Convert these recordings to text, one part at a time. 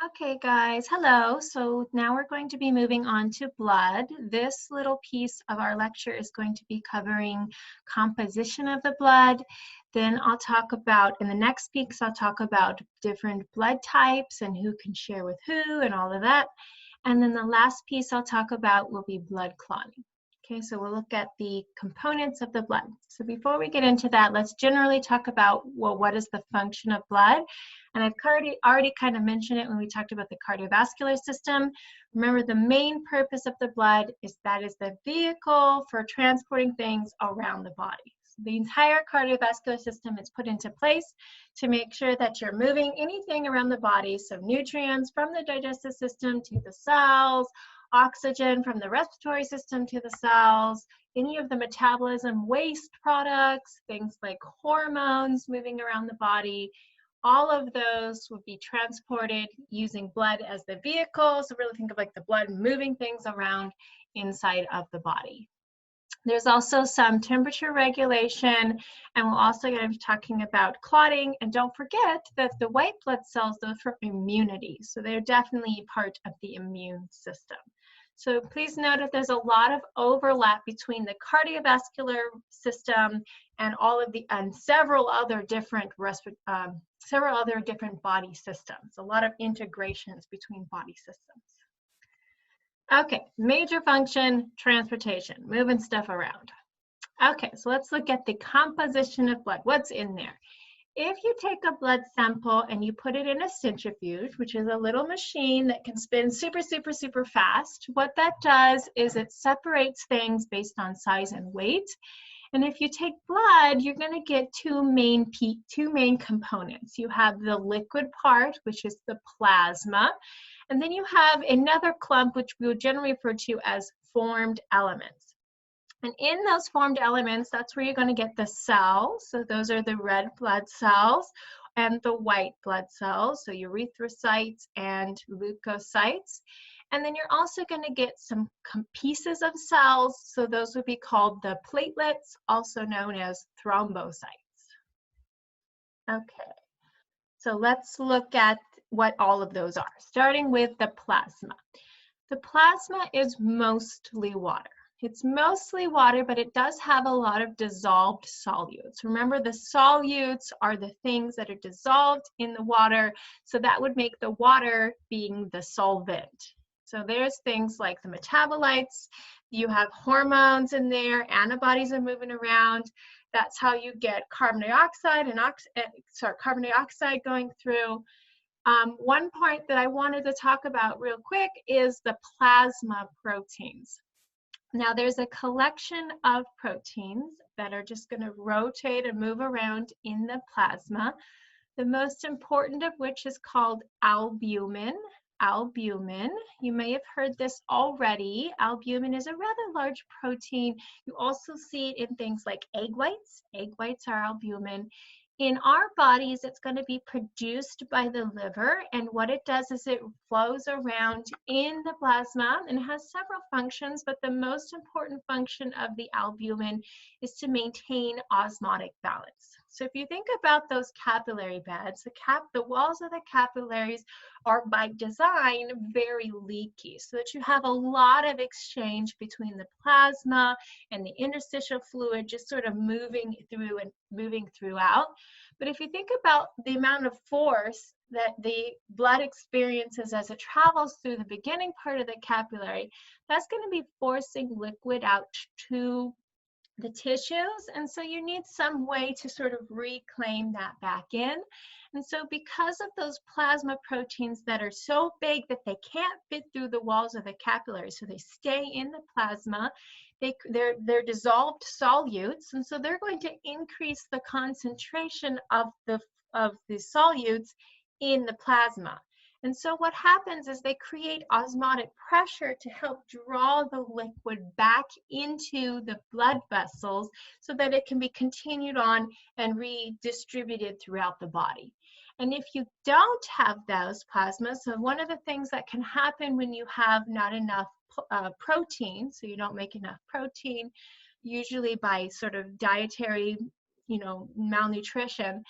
Okay, guys, hello. So now we're going to be moving on to blood. This little piece of our lecture is going to be covering composition of the blood. Then I'll talk about, in the next piece, I'll talk about different blood types and who can share with who and all of that. And then the last piece I'll talk about will be blood clotting. Okay, so we'll look at the components of the blood. So before we get into that, let's generally talk about, well, what is the function of blood? And I've already kind of mentioned it when we talked about the cardiovascular system. Remember, the main purpose of the blood is that is the vehicle for transporting things around the body. So the entire cardiovascular system is put into place to make sure that you're moving anything around the body. So nutrients from the digestive system to the cells, oxygen from the respiratory system to the cells, any of the metabolism waste products, things like hormones moving around the body, all of those would be transported using blood as the vehicle. So really think of like the blood moving things around inside of the body. There's also some temperature regulation, and we're also going to be talking about clotting. And don't forget that the white blood cells, those for immunity. So they're definitely part of the immune system. So please note that there's a lot of overlap between the cardiovascular system and all of the several other different body systems. A lot of integrations between body systems. Okay, major function, transportation, moving stuff around. Okay, so let's look at the composition of blood. What's in there? If you take a blood sample and you put it in a centrifuge, which is a little machine that can spin super, super, super fast, what that does is it separates things based on size and weight. And if you take blood, you're going to get two main components. You have the liquid part, which is the plasma, and then you have another clump, which we would generally refer to as formed elements. And in those formed elements, that's where you're going to get the cells. So those are the red blood cells and the white blood cells, so erythrocytes and leukocytes. And then you're also going to get some pieces of cells. So those would be called the platelets, also known as thrombocytes. Okay, so let's look at what all of those are, starting with the plasma. The plasma is mostly water. It's mostly water, but it does have a lot of dissolved solutes. Remember, the solutes are the things that are dissolved in the water, so that would make the water being the solvent. So there's things like the metabolites, you have hormones in there, antibodies are moving around. That's how you get carbon dioxide and carbon dioxide going through. One point that I wanted to talk about real quick is the plasma proteins. Now there's a collection of proteins that are just going to rotate and move around in the plasma. The most important of which is called albumin. Albumin, you may have heard this already. Albumin is a rather large protein. You also see it in things like egg whites. Egg whites are albumin. In our bodies, it's going to be produced by the liver, and what it does is it flows around in the plasma and has several functions, but the most important function of the albumin is to maintain osmotic balance. So if you think about those capillary beds, the walls of the capillaries are by design very leaky, so that you have a lot of exchange between the plasma and the interstitial fluid just sort of moving through and moving throughout. But if you think about the amount of force that the blood experiences as it travels through the beginning part of the capillary, that's going to be forcing liquid out to the tissues, and so you need some way to sort of reclaim that back in. And so because of those plasma proteins that are so big that they can't fit through the walls of the capillary, so they stay in the plasma, they're dissolved solutes, and so they're going to increase the concentration of the solutes in the plasma. And so what happens is they create osmotic pressure to help draw the liquid back into the blood vessels so that it can be continued on and redistributed throughout the body. And if you don't have those plasmas, so one of the things that can happen when you have not enough protein, so you don't make enough protein, usually by sort of dietary, malnutrition,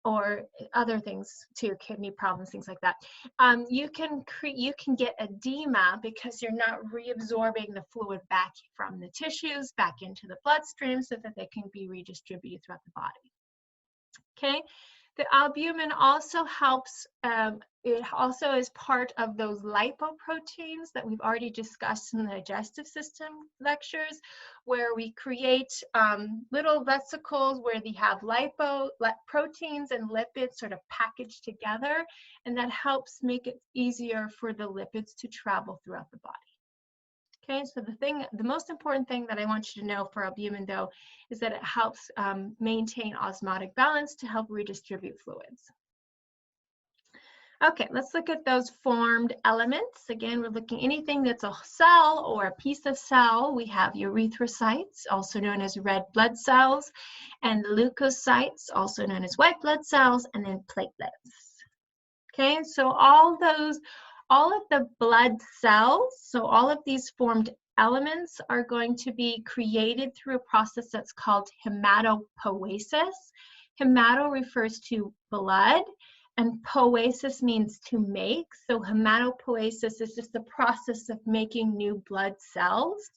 or other things too, kidney problems, things like that. You can get edema because you're not reabsorbing the fluid back from the tissues back into the bloodstream so that they can be redistributed throughout the body. Okay, the albumin also helps, it also is part of those lipoproteins that we've already discussed in the digestive system lectures, where we create little vesicles where they have proteins and lipids sort of packaged together, and that helps make it easier for the lipids to travel throughout the body. Okay, so the most important thing that I want you to know for albumin, though, is that it helps maintain osmotic balance to help redistribute fluids. Okay, let's look at those formed elements. Again, we're looking at anything that's a cell or a piece of cell. We have erythrocytes, also known as red blood cells, and leukocytes, also known as white blood cells, and then platelets. Okay, so all of the blood cells, so all of these formed elements are going to be created through a process that's called hematopoiesis. Hemato refers to blood, and poiesis means to make. So hematopoiesis is just the process of making new blood cells.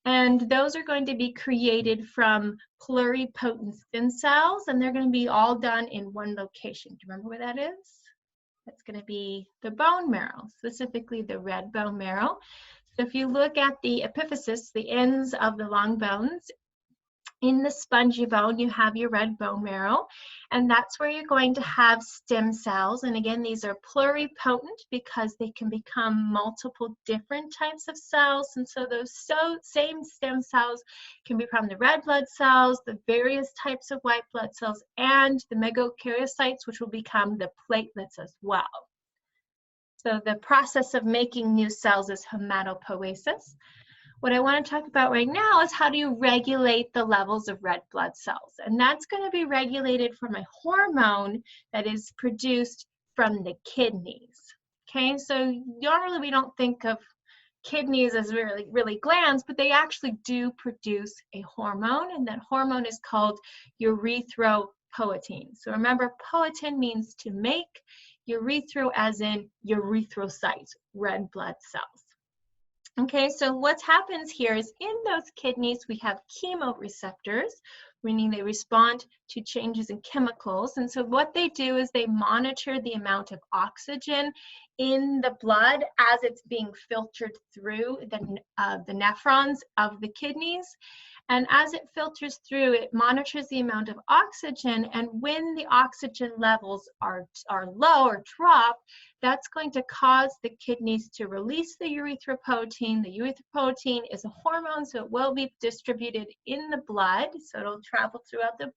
And those are going to be created from pluripotent stem cells, and they're going to be all done in one location. Do you remember where that is? That's going to be the bone marrow, specifically the red bone marrow. So if you look at the epiphysis, the ends of the long bones, in the spongy bone, you have your red bone marrow, and that's where you're going to have stem cells. And again, these are pluripotent because they can become multiple different types of cells. And so those same stem cells can be from the red blood cells, the various types of white blood cells, and the megakaryocytes, which will become the platelets as well. So the process of making new cells is hematopoiesis. What I want to talk about right now is how do you regulate the levels of red blood cells? And that's going to be regulated from a hormone that is produced from the kidneys. Okay, so normally we don't think of kidneys as really glands, but they actually do produce a hormone, and that hormone is called erythropoietin. So remember, poietin means to make, erythro as in erythrocytes, red blood cells. Okay, so what happens here is in those kidneys, we have chemoreceptors, meaning they respond to changes in chemicals. And so what they do is they monitor the amount of oxygen in the blood as it's being filtered through the nephrons of the kidneys. And as it filters through, it monitors the amount of oxygen. And when the oxygen levels are low or drop, that's going to cause the kidneys to release the erythropoietin. The erythropoietin is a hormone, so it will be distributed in the blood. So it'll travel throughout the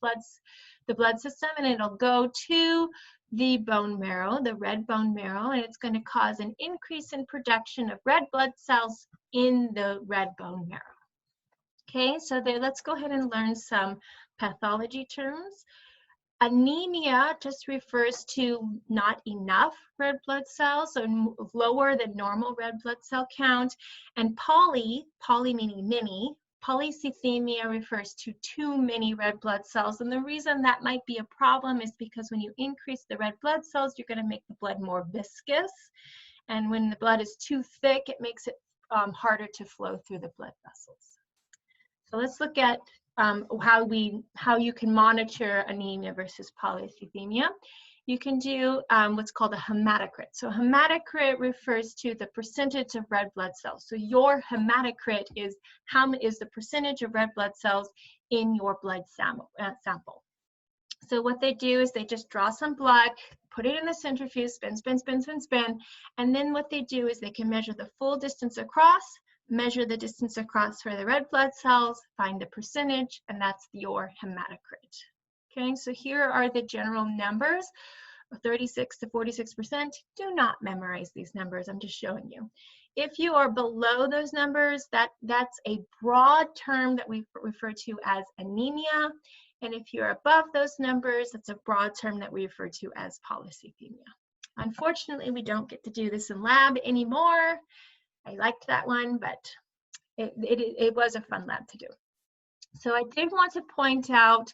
blood system, and it'll go to the bone marrow, the red bone marrow, and it's going to cause an increase in production of red blood cells in the red bone marrow. Okay, so let's go ahead and learn some pathology terms. Anemia just refers to not enough red blood cells, so lower than normal red blood cell count. And poly meaning many, polycythemia refers to too many red blood cells. And the reason that might be a problem is because when you increase the red blood cells, you're going to make the blood more viscous. And when the blood is too thick, it makes it harder to flow through the blood vessels. So let's look at how you can monitor anemia versus polycythemia. You can do what's called a hematocrit. So hematocrit refers to the percentage of red blood cells. So your hematocrit is the percentage of red blood cells in your blood sample. So what they do is they just draw some blood, put it in the centrifuge, spin, spin, spin, spin, spin, and then what they do is they can measure the full distance across, measure the distance across for the red blood cells, find the percentage, and that's your hematocrit. Okay, so here are the general numbers, 36 to 46%. Do not memorize these numbers, I'm just showing you. If you are below those numbers, that's a broad term that we refer to as anemia. And if you're above those numbers, that's a broad term that we refer to as polycythemia. Unfortunately, we don't get to do this in lab anymore. I liked that one, but it was a fun lab to do. So I did want to point out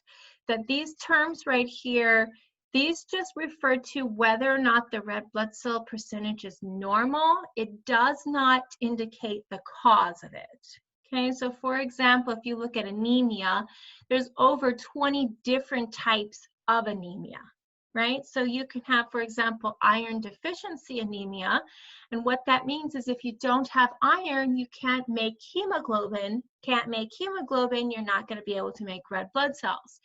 that these terms right here, These just refer to whether or not the red blood cell percentage is normal. It does not indicate the cause of it. Okay, so for example, if you look at anemia, there's over 20 different types of anemia, right? So you can have, for example, iron deficiency anemia. And what that means is if you don't have iron, you can't make hemoglobin. Can't make hemoglobin, you're not going to be able to make red blood cells.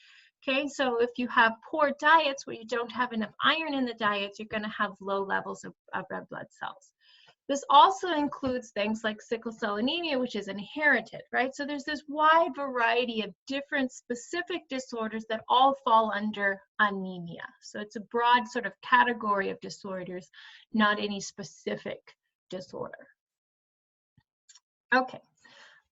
Okay, so if you have poor diets where you don't have enough iron in the diets, you're going to have low levels of red blood cells. This also includes things like sickle cell anemia, which is inherited, right? So there's this wide variety of different specific disorders that all fall under anemia. So it's a broad sort of category of disorders, not any specific disorder. Okay,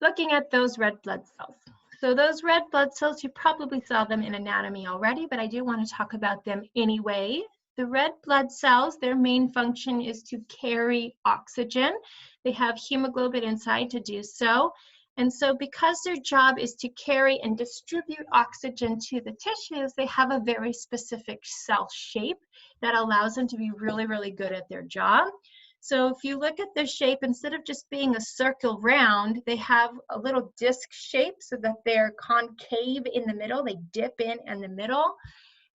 looking at those red blood cells. So those red blood cells, you probably saw them in anatomy already, but I do want to talk about them anyway. The red blood cells, their main function is to carry oxygen. They have hemoglobin inside to do so. And so because their job is to carry and distribute oxygen to the tissues, they have a very specific cell shape that allows them to be really, really good at their job. So if you look at their shape, instead of just being a circle round, they have a little disc shape so that they're concave in the middle. They dip in the middle.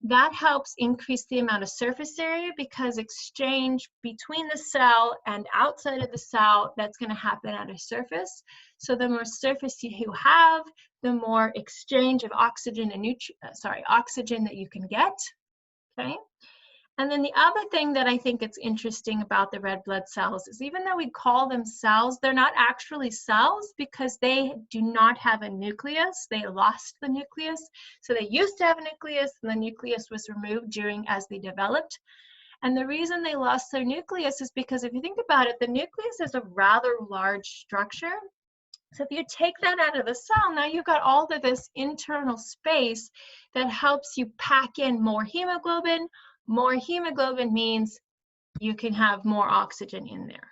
That helps increase the amount of surface area because exchange between the cell and outside of the cell, that's going to happen at a surface. So the more surface you have, the more exchange of oxygen and oxygen that you can get. Okay. And then the other thing that I think it's interesting about the red blood cells is even though we call them cells, they're not actually cells because they do not have a nucleus. They lost the nucleus. So they used to have a nucleus and the nucleus was removed as they developed. And the reason they lost their nucleus is because if you think about it, the nucleus is a rather large structure. So if you take that out of the cell, now you've got all of this internal space that helps you pack in more hemoglobin. More hemoglobin means you can have more oxygen in there.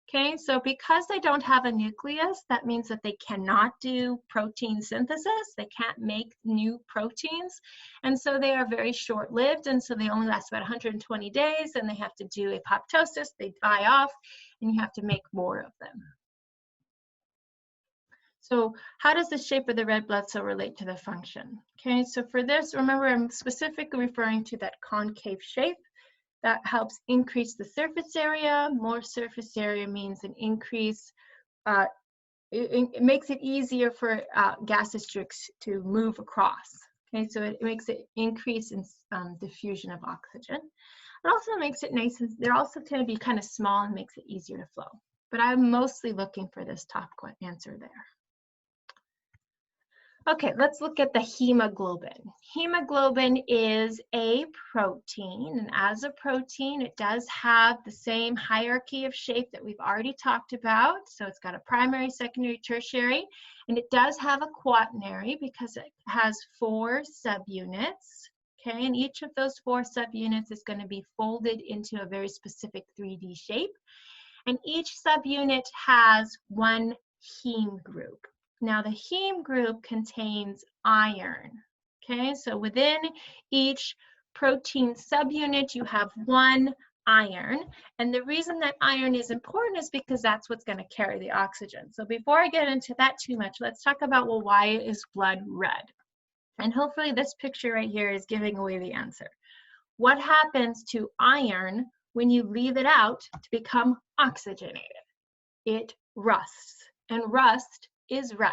Okay, so because they don't have a nucleus, that means that they cannot do protein synthesis. They can't make new proteins. And so they are very short-lived. And so they only last about 120 days and they have to do apoptosis. They die off and you have to make more of them. So how does the shape of the red blood cell relate to the function? Okay, so for this, remember I'm specifically referring to that concave shape that helps increase the surface area. More surface area means an increase, it makes it easier for gases to move across. Okay, so it makes it increase in diffusion of oxygen. It also makes it nice, and they're also going to be kind of small and makes it easier to flow. But I'm mostly looking for this top answer there. Okay, let's look at the hemoglobin. Hemoglobin is a protein, and as a protein, it does have the same hierarchy of shape that we've already talked about. So it's got a primary, secondary, tertiary, and it does have a quaternary because it has 4 subunits. Okay, and each of those 4 subunits is going to be folded into a very specific 3D shape. And each subunit has 1 heme group. Now the heme group contains iron. Okay, so within each protein subunit, you have 1 iron. And the reason that iron is important is because that's what's going to carry the oxygen. So before I get into that too much, let's talk about, well, why is blood red? And hopefully this picture right here is giving away the answer. What happens to iron when you leave it out to become oxygenated? It rusts, and rust is red.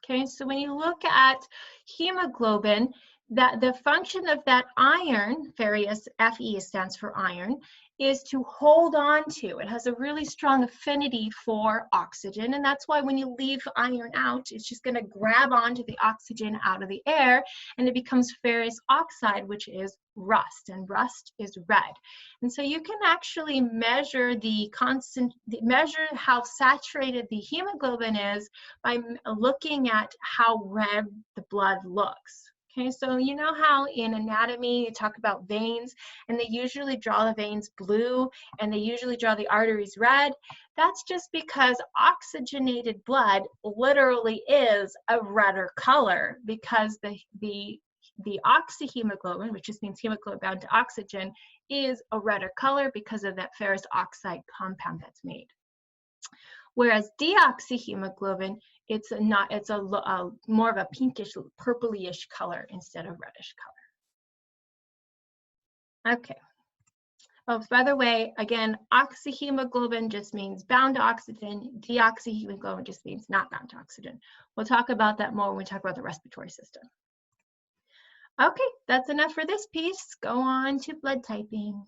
Okay, so when you look at hemoglobin, that the function of that iron, ferrous, Fe stands for iron, is to hold on to. It has a really strong affinity for oxygen, and that's why when you leave iron out, it's just going to grab onto the oxygen out of the air, and it becomes ferrous oxide, which is rust, and rust is red. And so you can actually measure measure how saturated the hemoglobin is by looking at how red the blood looks. Okay, so you know how in anatomy you talk about veins, and they usually draw the veins blue and they usually draw the arteries red? That's just because oxygenated blood literally is a redder color because the the oxyhemoglobin, which just means hemoglobin bound to oxygen, is a redder color because of that ferrous oxide compound that's made. Whereas deoxyhemoglobin, it's more of a pinkish, purplyish color instead of reddish color. Okay. Oh, by the way, again, oxyhemoglobin just means bound to oxygen. Deoxyhemoglobin just means not bound to oxygen. We'll talk about that more when we talk about the respiratory system. Okay, that's enough for this piece. Go on to blood typing.